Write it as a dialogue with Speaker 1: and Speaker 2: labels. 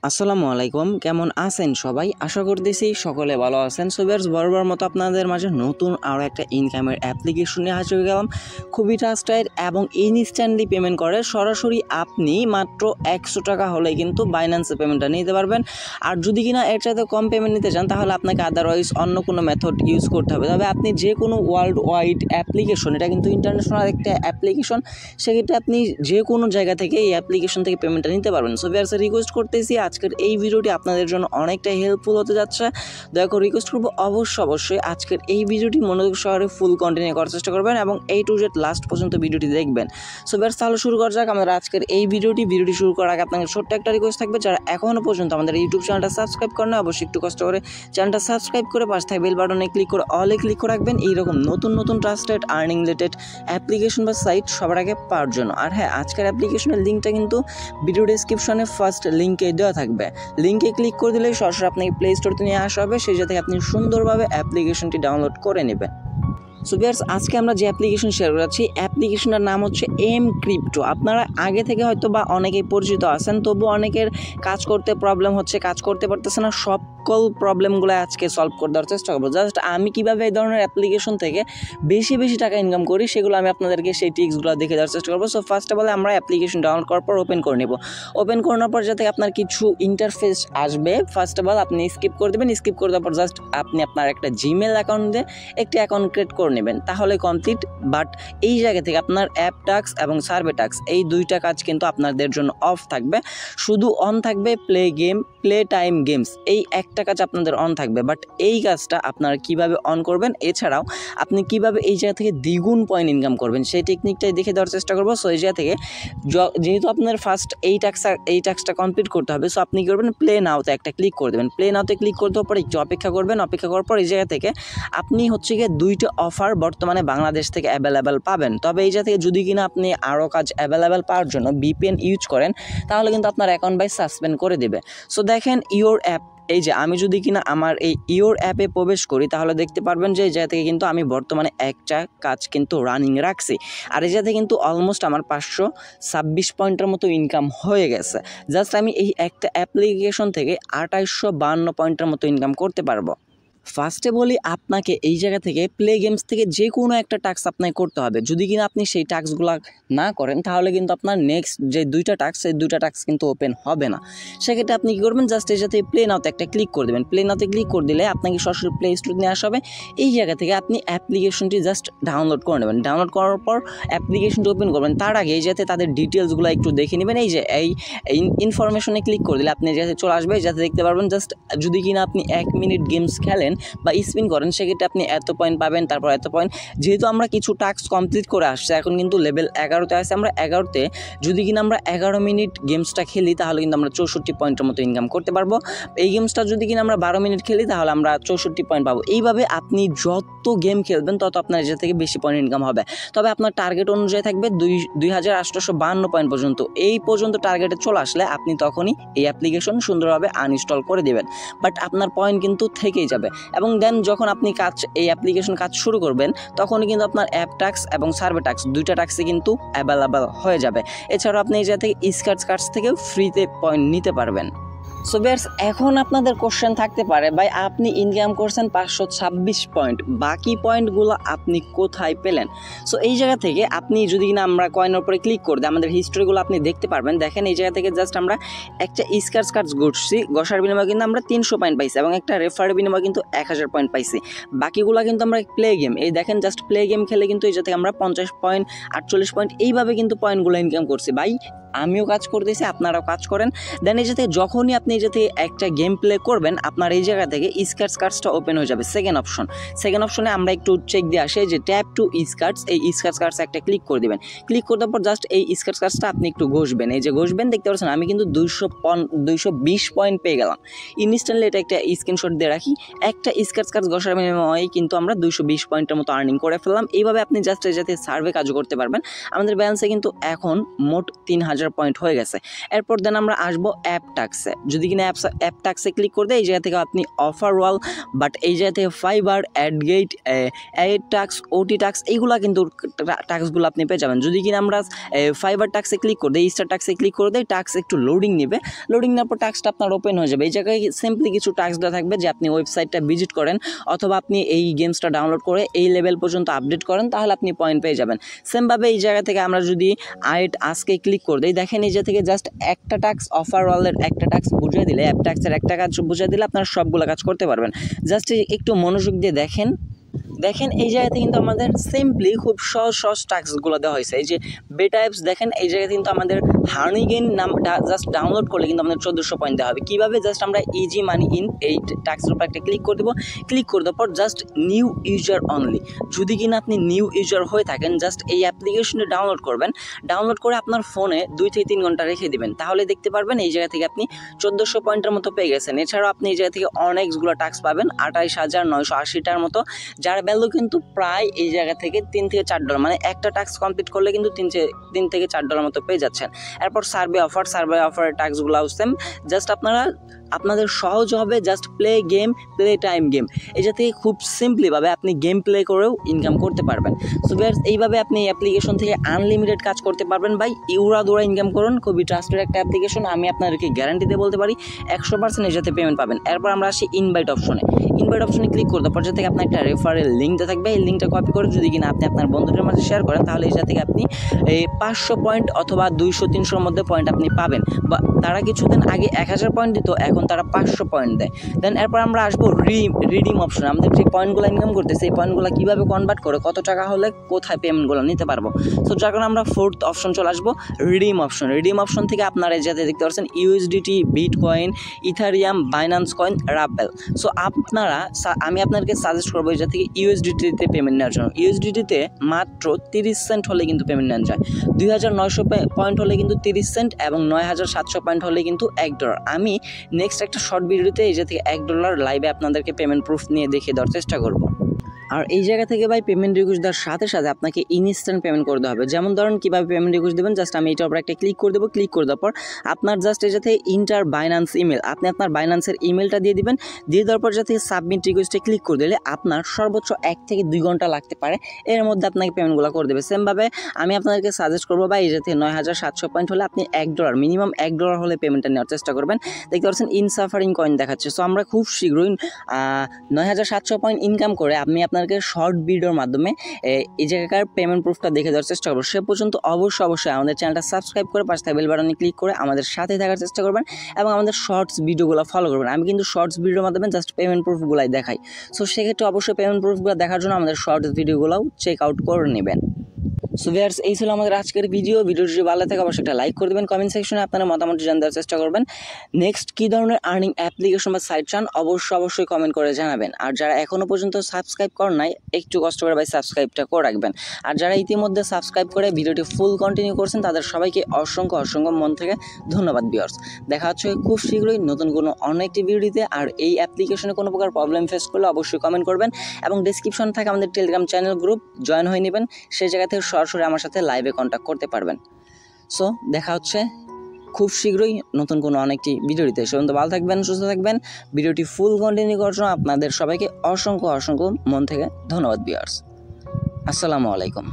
Speaker 1: আসসালামু আলাইকুম, কেমন আছেন সবাই? আশা করতেছি সকলে ভালো আছেন। সো ভিউয়ার্স, বরাবর মতো আপনাদের মাঝে নতুন আরও একটা ইনকামের অ্যাপ্লিকেশন নিয়ে হাজির হয়ে গেলাম। খুবই ট্রাস্টেড এবং ইনস্ট্যান্টলি পেমেন্ট করে। সরাসরি আপনি মাত্র 100 টাকা হলে কিন্তু বাইন্যান্সে পেমেন্টটা নিতে পারবেন। আর যদি কিনা এর চাইতে কম পেমেন্ট নিতে চান তাহলে আপনাকে আদারওয়াইজ অন্য কোনো মেথড ইউজ করতে হবে। তবে আপনি যে কোনো ওয়ার্ল্ড ওয়াইড অ্যাপ্লিকেশন, এটা কিন্তু ইন্টারন্যাশনাল একটা অ্যাপ্লিকেশন, সেক্ষেত্রে আপনি যে কোনো জায়গা থেকে এই অ্যাপ্লিকেশন থেকে পেমেন্টটা নিতে পারবেন। সো ভিউয়ার্স, রিকোয়েস্ট করতেছি আজকের এই ভিডিওটি আপনাদের জন্য অনেকটাই হেল্পফুল হতে যাচ্ছে। দয়া করে রিকোয়েস্ট করবো অবশ্যই আজকের এই ভিডিওটি মনোযোগ সহকারে ফুল কন্টিনিউ করার চেষ্টা করবেন এবং A to Z লাস্ট পর্যন্ত ভিডিওটি দেখবেন। সো ভিউয়ার্স, তাহলে শুরু করা যাক আমাদের আজকের এই ভিডিওটি শুরু করার আগে আপনাদের ছোট্ট একটা রিকোয়েস্ট থাকবে, যারা এখনও পর্যন্ত আমাদের ইউটিউব চ্যানেলটা সাবস্ক্রাইব করেন না, অবশ্যই একটু কষ্ট করে চ্যানেলটা সাবস্ক্রাইব করে পাশে থাকা বেল বাটনে ক্লিক করে অলে ক্লিক করে রাখবেন এইরকম নতুন ট্রাস্টেড আর্নিং রিলেটেড অ্যাপ্লিকেশন বা সাইট সবার আগে পাওয়ার জন্য। আর হ্যাঁ, আজকের অ্যাপ্লিকেশনের লিঙ্কটা কিন্তু ভিডিও ডেসক্রিপশনে ফার্স্ট লিঙ্কে দেওয়া থাকবে। লিঙ্কে ক্লিক করে দিলে সরাসরি আপনাকে প্লে স্টোরতে নিয়ে আসা হবে, সেই জায়গায় আপনি সুন্দরভাবে অ্যাপ্লিকেশনটি ডাউনলোড করে নেবেন। সো ভিউয়ার্স, আজকে আমরা যে অ্যাপ্লিকেশন শেয়ার করাচ্ছি অ্যাপ্লিকেশনটার নাম হচ্ছে এম ক্রিপ্টো। আপনারা আগে থেকে হয়তো বা অনেকেই পরিচিত আছেন, তবু অনেকের কাজ করতে প্রবলেম হচ্ছে, কাজ করতে পারতেছে না। সকল প্রবলেমগুলো আজকে সলভ করে দেওয়ার চেষ্টা করবো। জাস্ট আমি কীভাবে এই ধরনের অ্যাপ্লিকেশন থেকে বেশি টাকা ইনকাম করি সেগুলো আমি আপনাদেরকে সেই টিক্সগুলো দেখে দেওয়ার চেষ্টা করবো। সো ফার্স্ট অফ অল আমরা অ্যাপ্লিকেশন ডাউনলোড করার পর ওপেন করে নেব। ওপেন করানোর পর যাতে আপনার কিছু ইন্টারফেস আসবে, ফার্স্ট অফ অল আপনি স্কিপ করে দেবেন। স্কিপ করে দেওয়ার পর জাস্ট আপনি আপনার একটা জিমেল অ্যাকাউন্ট দিয়ে একটি অ্যাকাউন্ট ক্রিয়েট করে নেবেন, তাহলে কমপ্লিট। বাট এই জায়গা থেকে আপনার অ্যাপ টাস্ক এবং সার্ভে টাস্ক এই দুইটা কাজ কিন্তু আপনাদের জন্য অফ থাকবে। শুধু অন থাকবে প্লে টাইম গেমস, এই একটা কাজ আপনাদের অন থাকবে। বাট এই কাজটা আপনারা কিভাবে অন করবেন, এছাড়াও আপনি কিভাবে এই জায়গা থেকে দ্বিগুণ পয়েন্ট ইনকাম করবেন সেই টেকনিকটাই দেখে দেওয়ার চেষ্টা করবো। সো এই জায়গা থেকে যেহেতু আপনার ফার্স্ট এই টাস্কটা কমপ্লিট করতে হবে, সো আপনি কী করবেন, প্লে নাওতে একটা ক্লিক করে দেবেন। প্লে নাওতে ক্লিক করতে পর একটু অপেক্ষা করবেন। অপেক্ষা করার পর এই জায়গা থেকে আপনি হচ্ছে গিয়ে দুইটা অফার বর্তমানে বাংলাদেশ থেকে অ্যাভেলেবেল পাবেন। তবে এই জায়গা থেকে যদি কিনা আপনি আরও কাজ অ্যাভেলেবেল পাওয়ার জন্য VPN ইউজ করেন তাহলে কিন্তু আপনার অ্যাকাউন্ট সাসপেন্ড করে দেবে। সো দেখেন ইওর অ্যাপ, এই যে আমি যদি কিনা আমার এই ইওর অ্যাপে প্রবেশ করি তাহলে দেখতে পারবেন যে এই জায়গা থেকে কিন্তু আমি বর্তমানে একটা কাজ কিন্তু রানিং রাখছি। আর এই জায়গা থেকে কিন্তু অলমোস্ট আমার 526 পয়েন্টের মতো ইনকাম হয়ে গেছে। জাস্ট আমি এই একটা অ্যাপ্লিকেশন থেকে 2852 পয়েন্টের মতো ইনকাম করতে পারবো। ফার্স্টে বলি, আপনাকে এই জায়গা থেকে প্লে গেমস থেকে যে কোনো একটা টাস্ক আপনাকে করতে হবে। যদি কিনা আপনি সেই টাস্কগুলো না করেন তাহলে কিন্তু আপনার নেক্সট যে দুইটা টাস্ক, সেই দুইটা টাস্ক কিন্তু ওপেন হবে না। সেক্ষেত্রে আপনি কী করবেন, জাস্ট এই সাথে প্লে নাওতে একটা ক্লিক করে দেবেন। প্লে নাওতে ক্লিক করে দিলে আপনাকে সরাসরি প্লে স্টোর নিয়ে আসা হবে। এই জায়গা থেকে আপনি অ্যাপ্লিকেশনটি জাস্ট ডাউনলোড করে নেবেন। ডাউনলোড করার পর অ্যাপ্লিকেশনটি ওপেন করবেন। তার আগে এই যাতে তাদের ডিটেলসগুলো একটু দেখে নেবেন। এই যে এই ইনফরমেশনে ক্লিক করে দিলে আপনি যাতে চলে আসবে, যাতে দেখতে পারবেন জাস্ট যদি কিনা আপনি 1 মিনিট গেমস খেলেন বা স্পিন করেন সেক্ষেত্রে আপনি এত পয়েন্ট পাবেন, তারপর এত পয়েন্ট। যেহেতু আমরা কিছু টাস্ক কমপ্লিট করে আসছে, এখন কিন্তু লেভেল 11তে আছে। আমরা 11তে যদি কিনা আমরা 11 মিনিট গেমসটা খেলি তাহলে কিন্তু আমরা 64 পয়েন্টের মতো ইনকাম করতে পারবো। এই গেমসটা যদি কিনা আমরা 12 মিনিট খেলি তাহলে আমরা 64 পয়েন্ট পাবো। এইভাবে আপনি যত গেম খেলবেন তত আপনার এর থেকে বেশি পয়েন্ট ইনকাম হবে। তবে আপনার টার্গেট অনুযায়ী থাকবে 2852 পয়েন্ট পর্যন্ত। এই পর্যন্ত টার্গেটে চলে আসলে আপনি তখনই এই অ্যাপ্লিকেশন সুন্দরভাবে আনইনস্টল করে দেবেন। বাট আপনার পয়েন্ট কিন্তু থেকেই যাবে। এবং দেন যখন আপনি এই অ্যাপ্লিকেশন কাজ শুরু করবেন তখনই কিন্তু আপনার অ্যাপ টাস্ক এবং সার্ভে টাস্ক দুইটা টাস্কই কিন্তু অ্যাভেলেবেল হয়ে যাবে। এছাড়াও আপনি এই জায়গা থেকে স্ক্র্যাচ থেকে ফ্রিতে পয়েন্ট নিতে পারবেন। সো ভিউয়ার্স, এখন আপনাদের কোশ্চেন থাকতে পারে, ভাই আপনি ইনকাম করছেন 526 পয়েন্ট, বাকি পয়েন্টগুলো আপনি কোথায় পেলেন? সো এই জায়গা থেকে আপনি যদি কিনা আমরা কয়েনের উপরে ক্লিক করে দিই আমাদের হিস্ট্রিগুলো আপনি দেখতে পারবেন। দেখেন এই জায়গা থেকে জাস্ট আমরা একটা স্ক্র্যাচ ঘুরছি, ঘষার বিনিময়ে কিন্তু আমরা 300 পয়েন্ট পাইছি এবং একটা রেফারের বিনিময়ে কিন্তু 1000 পয়েন্ট পাইছি। বাকিগুলো কিন্তু আমরা প্লে গেম, এই দেখেন জাস্ট প্লে গেম খেলে কিন্তু এই জায়গা থেকে আমরা 50 পয়েন্ট 48 পয়েন্ট এইভাবে কিন্তু পয়েন্টগুলো ইনকাম করছি। ভাই আমিও কাজ করতেছি, আপনারাও কাজ করেন। দেন এই জায়গায় যখনই আপনি এই জায়গা থেকে একটা গেম প্লে করবেন আপনার এই জায়গা থেকে স্ক্র্যাচটা ওপেন হয়ে যাবে। সেকেন্ড অপশনে আমরা একটু চেক দিয়ে আসি যে ট্যাপ টু স্ক্র্যাচ, এই স্ক্র্যাচ একটা ক্লিক করে দেবেন। ক্লিক করতে পর জাস্ট এই স্ক্র্যাচটা আপনি একটু ঘষবেন। এই যে ঘষবেন, দেখতে পাচ্ছেন আমি কিন্তু 220 পয়েন্ট পেয়ে গেলাম ইনস্ট্যান্টলি। এটা একটা স্ক্রিনশট দিয়ে রাখি। একটা স্ক্র্যাচ ঘষার বিনিময়ে কিন্তু আমরা 220 পয়েন্টের মতো আর্নিং করে ফেললাম। এইভাবে আপনি জাস্ট এই জাতীয় সার্ভে কাজও করতে পারবেন। আমাদের ব্যালেন্সে কিন্তু এখন মোট 3000 1000 পয়েন্ট হয়ে গেছে। এরপর দেন আমরা আসবো অ্যাপ টাক্সে। যদি কিনা অ্যাপ টাক্সে ক্লিক করে দেয় এই জায়গা থেকে আপনি অফার ওয়াল বাট এই জায়গা থেকে ফাইবার অ্যাডগেট অ্যাড টাক্স ওটি টাক্স এইগুলা কিন্তু টাক্সগুলো আপনি পেয়ে যাবেন। যদি কিনা আমরা ফাইবার টাক্সে ক্লিক করে দিই স্টার টাক্সে ক্লিক করে দেয় টাক্স একটু লোডিং নেবে, লোডিং নেওয়ার পর টাক্সটা আপনার ওপেন হয়ে যাবে। এই জায়গায় সিম্পলি কিছু টাক্স দেওয়া থাকবে যে আপনি ওয়েবসাইটটা ভিজিট করেন অথবা আপনি এই গেমসটা ডাউনলোড করে এই লেভেল পর্যন্ত আপডেট করেন তাহলে আপনি পয়েন্ট পেয়ে যাবেন। সেমভাবে এই জায়গা থেকে আমরা যদি আজকে ক্লিক করে দিই দেখেন এই জায়গা থেকে জাস্ট একটা টাক্স অফার ওয়ালের একটা টাক্স বুঝিয়ে দিলে অ্যাপ টাক্সের একটা কাজ বুঝিয়ে দিলে আপনারা সবগুলো কাজ করতে পারবেন। জাস্ট একটু মনোযোগ দিয়ে দেখেন এই জায়গাতে কিন্তু আমাদের সিম্পলি খুব সহজ টাস্কগুলো দেওয়া হয়েছে। এই যে বেটা অ্যাপস দেখেন এই জায়গায় কিন্তু আমাদের হার্নি গেইন নামটা জাস্ট ডাউনলোড করলে কিন্তু আমাদের 1400 পয়েন্ট দেওয়া হবে। কীভাবে জাস্ট আমরা ইজি মানি ইন এই টাস্কের উপর একটা ক্লিক করে দেবো, ক্লিক করে দেওয়ার পর জাস্ট নিউ ইউজার অনলি। যদি কিনা আপনি নিউ ইউজার হয়ে থাকেন জাস্ট এই অ্যাপ্লিকেশনটি ডাউনলোড করবেন, ডাউনলোড করে আপনার ফোনে 2 থেকে 3 ঘন্টা রেখে দেবেন তাহলে দেখতে পারবেন এই জায়গা থেকে আপনি 1400 পয়েন্টের মতো পেয়ে গেছেন। এছাড়াও আপনি এই জায়গা থেকে অনেকগুলো টাস্ক পাবেন 28980টার মতো, যার ভ্যালু কিন্তু প্রায় এই জায়গা থেকে $3 থেকে $4 মানে একটা টাস্ক কমপ্লিট করলে কিন্তু $3 থেকে $4 মতো পেয়ে যাচ্ছেন। এরপর সার্ভে অফারের টাস্কগুলো সেম, জাস্ট আপনাদের সহজ হবে জাস্ট প্লে টাইম গেম। এটা থেকে খুব সিম্পলিভাবে আপনি গেম প্লে করেও ইনকাম করতে পারবেন। সো ভিউয়ার্স এইভাবে আপনি এই অ্যাপ্লিকেশন থেকে আনলিমিটেড কাজ করতে পারবেন ভাই, ইউরা ইনকাম করুন। খুবই ট্রাস্টেড একটা অ্যাপ্লিকেশন, আমি আপনাদেরকে গ্যারান্টি দিয়ে বলতে পারি 100% এর সাথে পেমেন্ট পাবেন। এরপর আমরা আসি ইনভাইট অপশনে ক্লিক করতে পর থেকে আপনার একটা রেফারেল লিঙ্ক থাকবে, এই লিঙ্কটা কপি করে যদি কিনা আপনি আপনার বন্ধুদের মাঝে শেয়ার করেন তাহলে এই থেকে আপনি 500 পয়েন্ট অথবা 200-300-র মধ্যে পয়েন্ট আপনি পাবেন। বা তারা কিছুদিন আগে 1000 পয়েন্ট দিত, এখন তারা 500 পয়েন্ট দেয়। দেন এরপর আমরা আসবো রিডিম অপশনে। আমাদের যে পয়েন্টগুলো ইনকাম করতেছে এই পয়েন্টগুলো কীভাবে কনভার্ট করে কত টাকা হলে কোথায় পেমেন্টগুলো নিতে পারবো। সো যার কারণে আমরা 4th অপশন চলে আসবো রিডিম অপশন থেকে আপনারা এই যাতে দেখতে পাচ্ছেন USDT, bitcoin, Ethereum, Binance coin, Ripple. So আমি আপনাদেরকে সাজেস্ট করবো এই থেকে ইউএসডিটিতে পেমেন্ট নেওয়ার জন্য। ইউএসডিটিতে মাত্র 30 সেন্ট হলে কিন্তু পেমেন্ট নেওয়া যায়, 2900 পয়েন্ট হলে কিন্তু 30 সেন্ট এবং 9700 পয়েন্ট হলে কিন্তু $1। আমি নেক্সট একটা শর্ট ভিডিওতে এই থেকে $1 লাইভে আপনাদেরকে পেমেন্ট প্রুফ নিয়ে দেখিয়ে দেওয়ার চেষ্টা করবো। আর এই জায়গা থেকে ভাই পেমেন্ট রিকোয়েস্ট দেওয়ার সাথে সাথে আপনাকে ইনস্ট্যান্ট পেমেন্ট করতে হবে। যেমন ধরুন কীভাবে পেমেন্ট রিকোয়েস্ট দেবেন, জাস্ট আমি এটার উপর একটা ক্লিক করে দেবো। ক্লিক করে দেওয়ার পর আপনার জাস্ট এই যাতে ইন্টার বাইন্যান্স ইমেল, আপনি আপনার বাইন্যান্সের ইমেলটা দিয়ে দিবেন। দিয়ে দেওয়ার পর যাতে সাবমিট রিকোয়েস্টে ক্লিক করে দিলে আপনার সর্বোচ্চ 1 থেকে 2 ঘন্টা লাগতে পারে, এর মধ্যে আপনাকে পেমেন্টগুলো করে দেবে। সেমভাবে আমি আপনাদেরকে সাজেস্ট করবো ভাই এই যাতে 9700 পয়েন্ট হলে আপনি $1 মিনিমাম $1 হলে পেমেন্টটা নেওয়ার চেষ্টা করবেন। দেখতে পাচ্ছেন ইনসাফারিং কয়েন দেখাচ্ছে। সো আমরা খুব শীঘ্রই 9700 পয়েন্ট ইনকাম করে আমি আপনাদেরকে শর্ট ভিডিওর মাধ্যমে এই জায়গাকার পেমেন্ট প্রুফটা দেখে দেওয়ার চেষ্টা করবো। সে পর্যন্ত অবশ্যই আমাদের চ্যানেলটা সাবস্ক্রাইব করে পাশে থাকা বেল বাটনে ক্লিক করে আমাদের সাথে থাকার চেষ্টা করবেন এবং আমাদের শর্টস ভিডিওগুলো ফলো করবেন। আমি কিন্তু শর্টস ভিডিওর মাধ্যমে জাস্ট পেমেন্ট প্রুফগুলাই দেখাই। সো সেক্ষেত্রে অবশ্যই পেমেন্ট প্রুফগুলো দেখার জন্য আমাদের শর্টস ভিডিওগুলোও চেক আউট করে নেবেন। সো ভিউয়ার্স এই ছিল আমাদের আজকের ভিডিওটি যদি ভালো থাকে অবশ্যই একটা লাইক করে দেবেন, কমেন্ট সেকশনে আপনারা মতামত জানার চেষ্টা করবেন। নেক্সট কী ধরনের আর্নিং অ্যাপ্লিকেশন বা সাইট চান অবশ্যই কমেন্ট করে জানাবেন। আর যারা এখনও পর্যন্ত সাবস্ক্রাইব করেন নাই একটু কষ্ট করে ভাই সাবস্ক্রাইবটা করে রাখবেন। আর যারা ইতিমধ্যে সাবস্ক্রাইব করে ভিডিওটি ফুল কন্টিনিউ করছেন তাদের সবাইকে অসংখ্য মন থেকে ধন্যবাদ ভিউয়ার্স। দেখা হচ্ছে খুব শীঘ্রই নতুন কোনো অন্য একটি ভিডিওতে। আর এই অ্যাপ্লিকেশনে কোনো প্রকার প্রবলেম ফেস করলে অবশ্যই কমেন্ট করবেন এবং ডেসক্রিপশন থেকে আমাদের টেলিগ্রাম চ্যানেল গ্রুপ জয়েন হয়ে নেবেন, সেই জায়গা থেকে সরাসরি আমার সাথে লাইভে কন্ট্যাক্ট করতে পারবেন। সো দেখা হচ্ছে খুব শীঘ্রই নতুন কোনো অনেকটি ভিডিওতে। সে পর্যন্ত ভালো থাকবেন, সুস্থ থাকবেন। ভিডিওটি ফুল কন্টিনিউ করার জন্য আপনাদের সবাইকে অসংখ্য মন থেকে ধন্যবাদ ভিউয়ার্স। আসসালামু আলাইকুম।